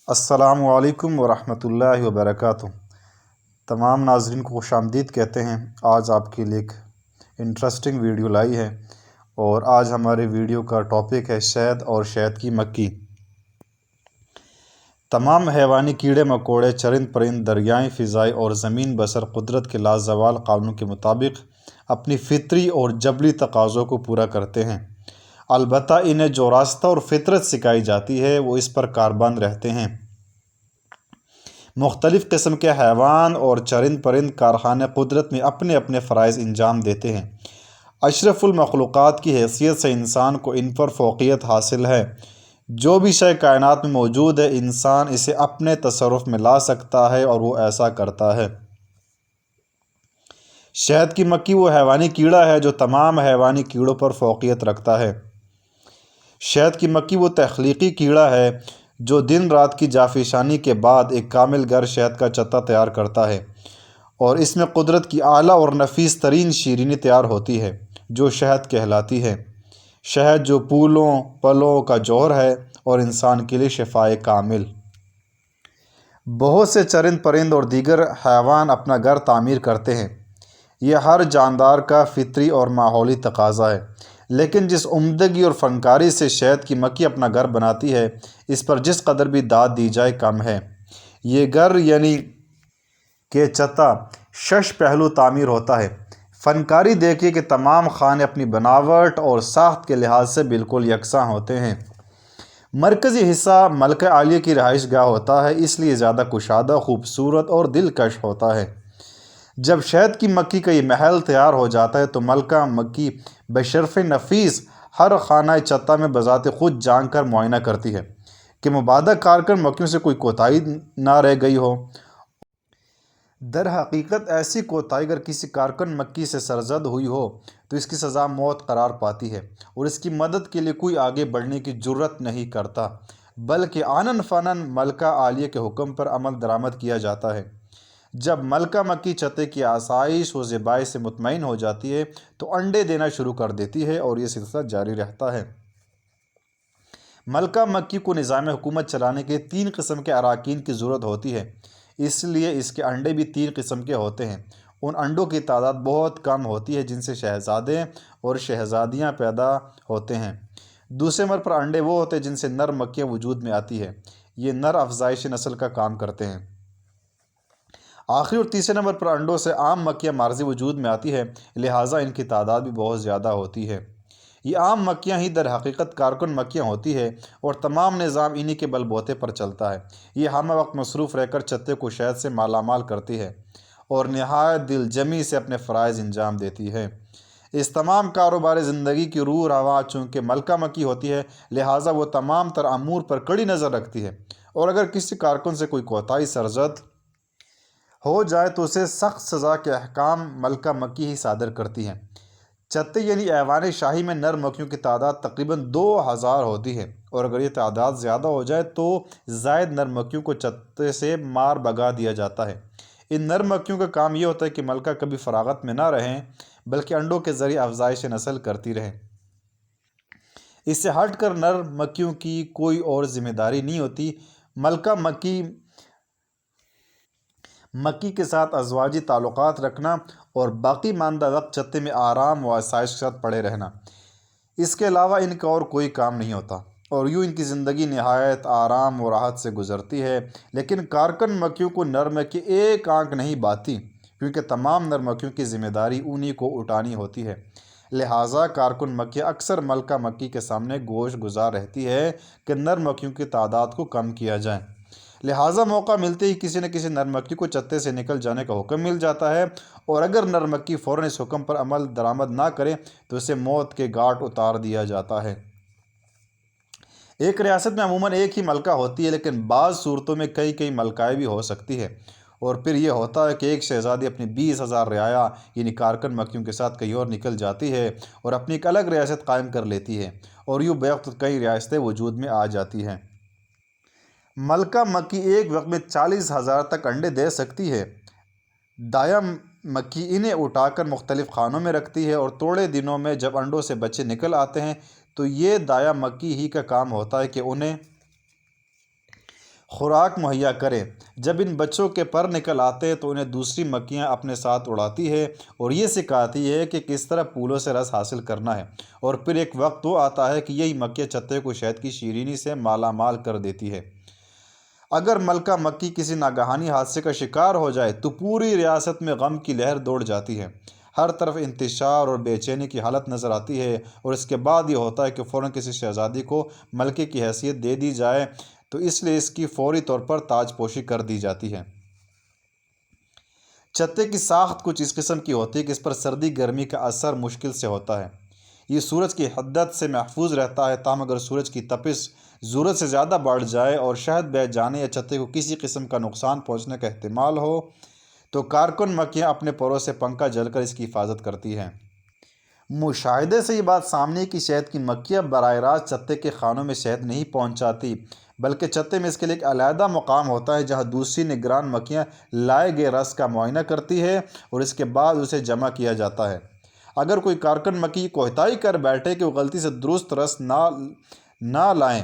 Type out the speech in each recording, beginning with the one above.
السلام علیکم ورحمۃ اللہ وبرکاتہ۔ تمام ناظرین کو خوش آمدید کہتے ہیں۔ آج آپ کے لیے ایک انٹرسٹنگ ویڈیو لائی ہے، اور آج ہمارے ویڈیو کا ٹاپک ہے شہد اور شہد کی مکھی۔ تمام حیوانی کیڑے مکوڑے، چرند پرند، دریائیں، فضائیں اور زمین بسر قدرت کے لازوال قانون کے مطابق اپنی فطری اور جبلی تقاضوں کو پورا کرتے ہیں۔ البتہ انہیں جو راستہ اور فطرت سکھائی جاتی ہے وہ اس پر کاربند رہتے ہیں۔ مختلف قسم کے حیوان اور چرند پرند کارخانہ قدرت میں اپنے اپنے فرائض انجام دیتے ہیں۔ اشرف المخلوقات کی حیثیت سے انسان کو ان پر فوقیت حاصل ہے۔ جو بھی شے کائنات میں موجود ہے، انسان اسے اپنے تصرف میں لا سکتا ہے، اور وہ ایسا کرتا ہے۔ شہد کی مکھی وہ حیوانی کیڑا ہے جو تمام حیوانی کیڑوں پر فوقیت رکھتا ہے۔ شہد کی مکھی وہ تخلیقی کیڑا ہے جو دن رات کی جافشانی کے بعد ایک کامل گر شہد کا چتا تیار کرتا ہے، اور اس میں قدرت کی اعلیٰ اور نفیس ترین شیرینی تیار ہوتی ہے جو شہد کہلاتی ہے۔ شہد جو پھولوں پھلوں کا جوہر ہے اور انسان کے لیے شفائے کامل۔ بہت سے چرند پرند اور دیگر حیوان اپنا گھر تعمیر کرتے ہیں۔ یہ ہر جاندار کا فطری اور ماحولی تقاضا ہے، لیکن جس عمدگی اور فنکاری سے شہد کی مکھی اپنا گھر بناتی ہے، اس پر جس قدر بھی داد دی جائے کم ہے۔ یہ گھر یعنی کہ چتا 6 پہلو تعمیر ہوتا ہے۔ فنکاری دیکھیے کہ تمام خانے اپنی بناوٹ اور ساخت کے لحاظ سے بالکل یکساں ہوتے ہیں۔ مرکزی حصہ ملکہ عالیہ کی رہائش گاہ ہوتا ہے، اس لیے زیادہ کشادہ، خوبصورت اور دلکش ہوتا ہے۔ جب شہد کی مکھی کا یہ محل تیار ہو جاتا ہے تو ملکہ مکھی بشرف نفیس ہر خانہ چتا میں بذات خود جھانک کر معائنہ کرتی ہے کہ مبادہ کارکن مکھیوں سے کوئی کوتاہی نہ رہ گئی ہو۔ در حقیقت ایسی کوتاہی اگر کسی کارکن مکھی سے سرزد ہوئی ہو تو اس کی سزا موت قرار پاتی ہے، اور اس کی مدد کے لیے کوئی آگے بڑھنے کی جرات نہیں کرتا، بلکہ آنن فانن ملکہ عالیہ کے حکم پر عمل درآمد کیا جاتا ہے۔ جب ملکہ مکھی چتے کی آسائش و زیبائی سے مطمئن ہو جاتی ہے تو انڈے دینا شروع کر دیتی ہے، اور یہ سلسلہ جاری رہتا ہے۔ ملکہ مکھی کو نظام حکومت چلانے کے 3 قسم کے اراکین کی ضرورت ہوتی ہے، اس لیے اس کے انڈے بھی 3 قسم کے ہوتے ہیں۔ ان انڈوں کی تعداد بہت کم ہوتی ہے جن سے شہزادے اور شہزادیاں پیدا ہوتے ہیں۔ دوسرے نمبر پر انڈے وہ ہوتے ہیں جن سے نر مکھیاں وجود میں آتی ہے، یہ نر افزائش نسل کا کام کرتے ہیں۔ آخری اور تیسرے نمبر پر انڈوں سے عام مکھیاں مارزی وجود میں آتی ہے، لہٰذا ان کی تعداد بھی بہت زیادہ ہوتی ہے۔ یہ عام مکھیاں ہی در حقیقت کارکن مکھیاں ہوتی ہے، اور تمام نظام انہی کے بل بوتے پر چلتا ہے۔ یہ ہمہ وقت مصروف رہ کر چتے کو شہد سے مالا مال کرتی ہے، اور نہایت دل جمی سے اپنے فرائض انجام دیتی ہے۔ اس تمام کاروبار زندگی کی روح رواں چونکہ ملکہ مکھی ہوتی ہے، لہٰذا وہ تمام تر امور پر کڑی نظر رکھتی ہے، اور اگر کسی کارکن سے کوئی کوتاہی سرزد ہو جائے تو اسے سخت سزا کے احکام ملکہ مکھی ہی صادر کرتی ہیں۔ چتے یعنی ایوان شاہی میں نر مکھیوں کی تعداد تقریباً 2000 ہوتی ہے، اور اگر یہ تعداد زیادہ ہو جائے تو زائد نر مکھیوں کو چتے سے مار بھگا دیا جاتا ہے۔ ان نر مکھیوں کا کام یہ ہوتا ہے کہ ملکہ کبھی فراغت میں نہ رہیں، بلکہ انڈوں کے ذریعے افزائش نسل کرتی رہیں۔ اس سے ہٹ کر نر مکھیوں کی کوئی اور ذمہ داری نہیں ہوتی۔ ملکہ مکھی کے ساتھ ازواجی تعلقات رکھنا اور باقی ماندہ وقت چتے میں آرام و آسائش کے ساتھ پڑے رہنا، اس کے علاوہ ان کا اور کوئی کام نہیں ہوتا، اور یوں ان کی زندگی نہایت آرام و راحت سے گزرتی ہے۔ لیکن کارکن مکھیوں کو نر مکھی ایک آنک نہیں بھاتی، کیونکہ تمام نر مکھیوں کی ذمہ داری انہی کو اٹھانی ہوتی ہے۔ لہٰذا کارکن مکھیاں اکثر ملکہ مکھی کے سامنے گوش گزار رہتی ہے کہ نر مکھیوں کی تعداد کو کم کیا جائے۔ لہٰذا موقع ملتے ہی کسی نہ کسی نر مکھی کو چتے سے نکل جانے کا حکم مل جاتا ہے، اور اگر نر مکھی فوراً اس حکم پر عمل درآمد نہ کرے تو اسے موت کے گھاٹ اتار دیا جاتا ہے۔ ایک ریاست میں عموماً ایک ہی ملکہ ہوتی ہے، لیکن بعض صورتوں میں کئی ملکائیں بھی ہو سکتی ہے، اور پھر یہ ہوتا ہے کہ ایک شہزادی اپنی 20,000 رعایا یعنی کارکن مکھیوں کے ساتھ کہیں اور نکل جاتی ہے اور اپنی ایک الگ ریاست قائم کر لیتی ہے، اور یوں بیک وقت کئی ریاستیں وجود میں آ جاتی ہیں۔ ملکہ مکھی ایک وقت میں 40,000 تک انڈے دے سکتی ہے۔ دایا مکھی انہیں اٹھا کر مختلف خانوں میں رکھتی ہے، اور تھوڑے دنوں میں جب انڈوں سے بچے نکل آتے ہیں تو یہ دایا مکھی ہی کا کام ہوتا ہے کہ انہیں خوراک مہیا کرے۔ جب ان بچوں کے پر نکل آتے تو انہیں دوسری مکھیاں اپنے ساتھ اڑاتی ہے اور یہ سکھاتی ہے کہ کس طرح پھولوں سے رس حاصل کرنا ہے، اور پھر ایک وقت وہ آتا ہے کہ یہی مکھیاں چتے کو شہد کی شیرینی سے مالا مال کر دیتی ہے۔ اگر ملکہ مکھی کسی ناگہانی حادثے کا شکار ہو جائے تو پوری ریاست میں غم کی لہر دوڑ جاتی ہے، ہر طرف انتشار اور بے چینی کی حالت نظر آتی ہے، اور اس کے بعد یہ ہوتا ہے کہ فوراً کسی شہزادی کو ملکے کی حیثیت دے دی جائے، تو اس لیے اس کی فوری طور پر تاج پوشی کر دی جاتی ہے۔ چتے کی ساخت کچھ اس قسم کی ہوتی ہے کہ اس پر سردی گرمی کا اثر مشکل سے ہوتا ہے۔ یہ سورج کی حدت سے محفوظ رہتا ہے، تاہم اگر سورج کی تپش ضرورت سے زیادہ بڑھ جائے اور شہد بہہ جانے یا چتے کو کسی قسم کا نقصان پہنچنے کا احتمال ہو تو کارکن مکھیاں اپنے پروں سے پنکھا جل کر اس کی حفاظت کرتی ہیں۔ مشاہدے سے یہ بات سامنے ہے کہ شہد کی مکھیاں براہ راست چتے کے خانوں میں شہد نہیں پہنچاتی، بلکہ چتے میں اس کے لیے ایک علیحدہ مقام ہوتا ہے جہاں دوسری نگران مکھیاں لائے گئے رس کا معائنہ کرتی ہے اور اس کے بعد اسے جمع کیا جاتا ہے۔ اگر کوئی کارکن مکھی کوتاہی کر بیٹھے کہ وہ غلطی سے درست رس نہ لائیں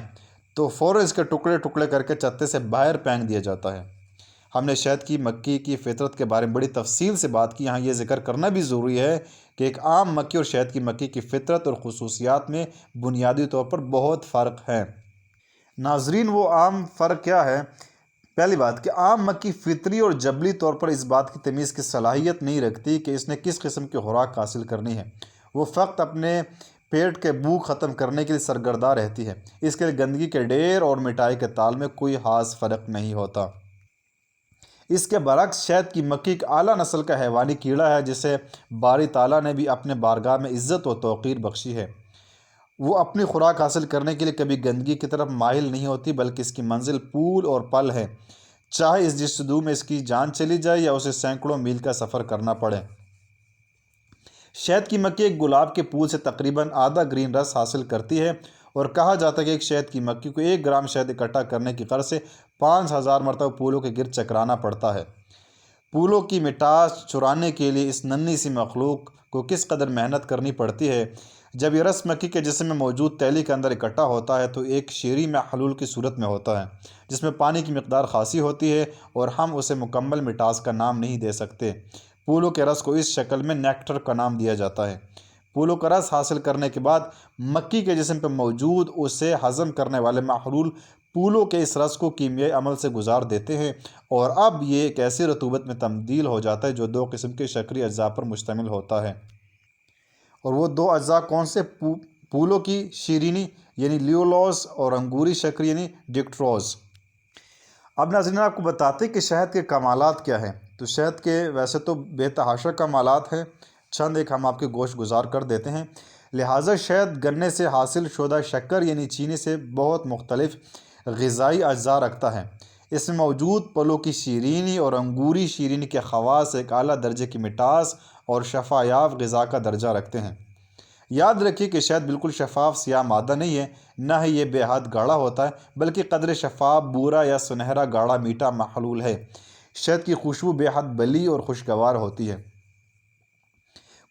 تو فوراً اس کے ٹکڑے ٹکڑے کر کے چتے سے باہر پھینک دیا جاتا ہے۔ ہم نے شہد کی مکھی کی فطرت کے بارے میں بڑی تفصیل سے بات کی، یہاں یہ ذکر کرنا بھی ضروری ہے کہ ایک عام مکھی اور شہد کی مکھی کی فطرت اور خصوصیات میں بنیادی طور پر بہت فرق ہے۔ ناظرین، وہ عام فرق کیا ہے؟ پہلی بات کہ عام مکھی فطری اور جبلی طور پر اس بات کی تمیز کی صلاحیت نہیں رکھتی کہ اس نے کس قسم کی خوراک حاصل کرنی ہے، وہ فقط اپنے پیٹ کے بھوک ختم کرنے کے لیے سرگردہ رہتی ہے، اس کے لیے گندگی کے ڈھیر اور مٹائی کے تال میں کوئی خاص فرق نہیں ہوتا۔ اس کے برعکس شہد کی مکھی ایک اعلیٰ نسل کا حیوانی کیڑا ہے جسے باری تعالیٰ نے بھی اپنے بارگاہ میں عزت و توقیر بخشی ہے۔ وہ اپنی خوراک حاصل کرنے کے لیے کبھی گندگی کی طرف مائل نہیں ہوتی، بلکہ اس کی منزل پھول اور پھل ہے، چاہے اس جستجو میں اس کی جان چلی جائے یا اسے سینکڑوں میل کا سفر کرنا پڑے۔ شہد کی مکھی ایک گلاب کے پھول سے تقریباً آدھا گرین رس حاصل کرتی ہے، اور کہا جاتا ہے کہ ایک شہد کی مکھی کو 1 گرام شہد اکٹھا کرنے کی غرض سے 5000 مرتبہ پھولوں کے گرد چکرانا پڑتا ہے۔ پھولوں کی مٹاس چرانے کے لیے اس ننھی سی مخلوق کو کس قدر محنت کرنی پڑتی ہے۔ جب یہ رس مکھی کے جسم میں موجود تیلی کے اندر اکٹھا ہوتا ہے تو ایک شیریں محلول کی صورت میں ہوتا ہے جس میں پانی کی مقدار خاصی ہوتی ہے، اور ہم اسے مکمل مٹاس کا نام نہیں دے سکتے۔ پھولوں کے رس کو اس شکل میں نیکٹر کا نام دیا جاتا ہے۔ پھولوں کا رس حاصل کرنے کے بعد مکھی کے جسم پہ موجود اسے ہضم کرنے والے محلول پھولوں کے اس رس کو کیمیائی عمل سے گزار دیتے ہیں، اور اب یہ ایک ایسی رطوبت میں تبدیل ہو جاتا ہے جو 2 قسم کے شکری اجزاء پر مشتمل ہوتا ہے، اور وہ 2 اجزاء کون سے؟ پھولوں کی شیرینی یعنی لیولوز اور انگوری شکری یعنی ڈیکٹروز۔ اب ناظرین آپ کو بتاتے کہ شہد کے کمالات کیا ہیں۔ تو شہد کے ویسے تو بے تحاشا کمالات ہیں، چند ایک ہم آپ کے گوش گزار کر دیتے ہیں۔ لہٰذا شہد گنے سے حاصل شدہ شکر یعنی چینی سے بہت مختلف غذائی اجزاء رکھتا ہے۔ اس میں موجود پھلوں کی شیرینی اور انگوری شیرینی کے خواص ایک اعلیٰ درجے کی مٹاس اور شفا یاب غذا کا درجہ رکھتے ہیں۔ یاد رکھیے کہ شہد بالکل شفاف سیاہ مادہ نہیں ہے، نہ ہی یہ بے حد گاڑھا ہوتا ہے، بلکہ قدرے شفاف بھورا یا سنہرا گاڑھا میٹھا محلول ہے۔ شہد کی خوشبو بے حد بلی اور خوشگوار ہوتی ہے۔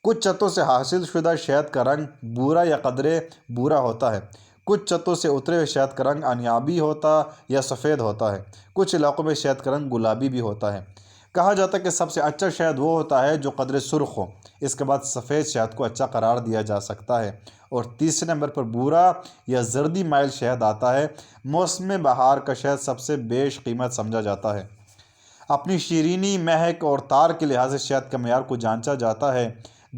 کچھ چتوں سے حاصل شدہ شہد کا رنگ بھورا یا قدرے بھورا ہوتا ہے، کچھ چتوں سے اترے ہوئے شہد کا رنگ انیابی ہوتا یا سفید ہوتا ہے، کچھ علاقوں میں شہد کا رنگ گلابی بھی ہوتا ہے۔ کہا جاتا ہے کہ سب سے اچھا شہد وہ ہوتا ہے جو قدرے سرخ ہو، اس کے بعد سفید شہد کو اچھا قرار دیا جا سکتا ہے، اور تیسرے نمبر پر بھورا یا زردی مائل شہد آتا ہے۔ موسم بہار کا شہد سب سے بیش قیمت سمجھا جاتا ہے۔ اپنی شیرینی، مہک اور تار کے لحاظ سے شہد کے معیار کو جانچا جاتا ہے۔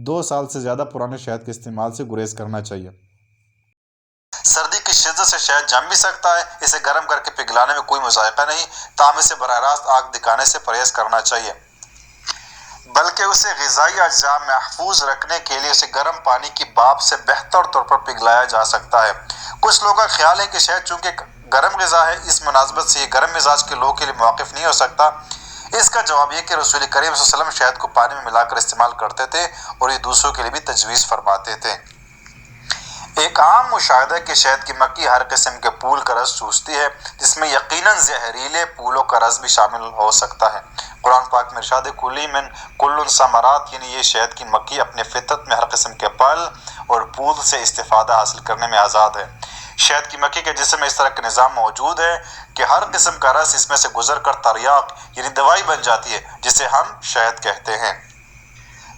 2 سال سے زیادہ پرانے شہد کے استعمال سے گریز کرنا چاہیے۔ سردی کی شدت سے شہد جم بھی سکتا ہے، اسے گرم کر کے پگھلانے میں کوئی مذائقہ نہیں، تاہم اسے براہ راست آگ دکھانے سے پرہیز کرنا چاہیے، بلکہ اسے غذائی اجزاء محفوظ رکھنے کے لیے اسے گرم پانی کی بھاپ سے بہتر طور پر پگھلایا جا سکتا ہے۔ کچھ لوگوں کا خیال ہے کہ شہد چونکہ گرم غذا ہے، اس مناسبت سے یہ گرم مزاج کے لوگوں کے لیے موقف نہیں ہو سکتا۔ اس کا جواب یہ کہ رسول کریم صلی اللہ علیہ وسلم شہد کو پانی میں ملا کر استعمال کرتے تھے اور یہ دوسروں کے لیے بھی تجویز فرماتے تھے۔ ایک عام مشاہدہ ہے کہ شہد کی مکھی ہر قسم کے پھول کا رس چوستی ہے، جس میں یقیناً زہریلے پھولوں کا رس بھی شامل ہو سکتا ہے۔ قرآن پاک میں ارشاد ہے کلی من کل ثمرات، یعنی یہ شہد کی مکھی اپنے فطرت میں ہر قسم کے پھل اور پھول سے استفادہ حاصل کرنے میں آزاد ہے۔ شہد کی مکھی کے جسم میں اس طرح کا نظام موجود ہے کہ ہر قسم کا رس اس میں سے گزر کر تریاق یعنی دوائی بن جاتی ہے، جسے ہم شہد کہتے ہیں۔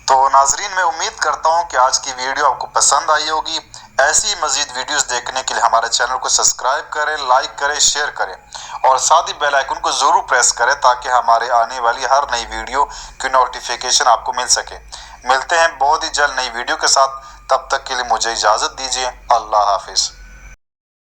تو ناظرین، میں امید کرتا ہوں کہ آج کی ویڈیو آپ کو پسند آئی ہوگی۔ ایسی مزید ویڈیوز دیکھنے کے لیے ہمارے چینل کو سبسکرائب کریں، لائک کریں، شیئر کریں اور ساتھ ہی بیل آئیکن کو ضرور پریس کریں تاکہ ہمارے آنے والی ہر نئی ویڈیو کی نوٹیفیکیشن آپ کو مل سکے۔ ملتے ہیں بہت ہی جلد نئی ویڈیو کے ساتھ، تب تک کے لیے مجھے اجازت دیجیے۔ اللہ حافظ۔